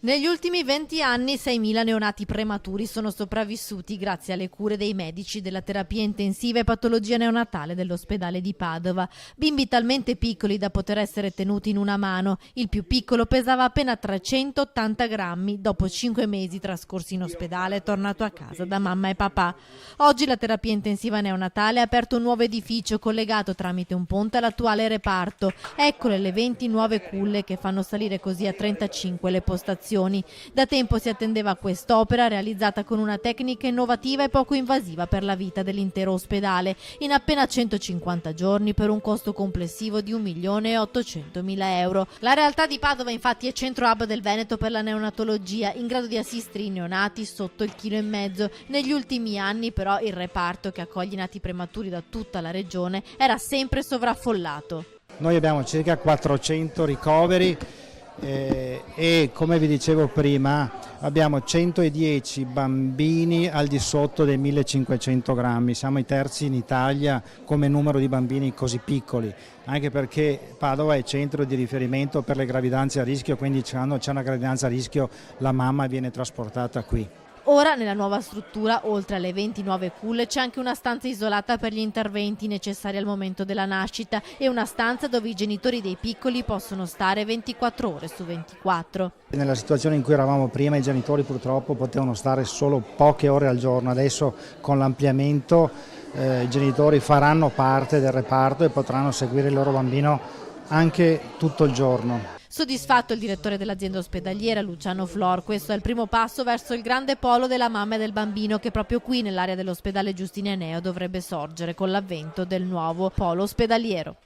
Negli ultimi 20 anni 6.000 neonati prematuri sono sopravvissuti grazie alle cure dei medici della terapia intensiva e patologia neonatale dell'ospedale di Padova. Bimbi talmente piccoli da poter essere tenuti in una mano. Il più piccolo pesava appena 380 grammi. Dopo 5 mesi trascorsi in ospedale è tornato a casa da mamma e papà. Oggi la terapia intensiva neonatale ha aperto un nuovo edificio collegato tramite un ponte all'attuale reparto. Eccole le 20 nuove culle che fanno salire così a 35 le postazioni. Da tempo si attendeva quest'opera realizzata con una tecnica innovativa e poco invasiva per la vita dell'intero ospedale, in appena 150 giorni per un costo complessivo di 1.800.000 euro. La realtà di Padova infatti è centro hub del Veneto per la neonatologia, in grado di assistere i neonati sotto il chilo e mezzo. Negli ultimi anni però il reparto, che accoglie i nati prematuri da tutta la regione, era sempre sovraffollato. Noi abbiamo circa 400 ricoveri e come vi dicevo prima abbiamo 110 bambini al di sotto dei 1.500 grammi, siamo i terzi in Italia come numero di bambini così piccoli, anche perché Padova è centro di riferimento per le gravidanze a rischio, quindi quando c'è una gravidanza a rischio la mamma viene trasportata qui. Ora nella nuova struttura, oltre alle 20 nuove culle, c'è anche una stanza isolata per gli interventi necessari al momento della nascita e una stanza dove i genitori dei piccoli possono stare 24 ore su 24. Nella situazione in cui eravamo prima i genitori purtroppo potevano stare solo poche ore al giorno, adesso con l'ampliamento i genitori faranno parte del reparto e potranno seguire il loro bambino anche tutto il giorno. Soddisfatto il direttore dell'azienda ospedaliera Luciano Flor, questo è il primo passo verso il grande polo della mamma e del bambino che proprio qui nell'area dell'ospedale Giustinianeo dovrebbe sorgere con l'avvento del nuovo polo ospedaliero.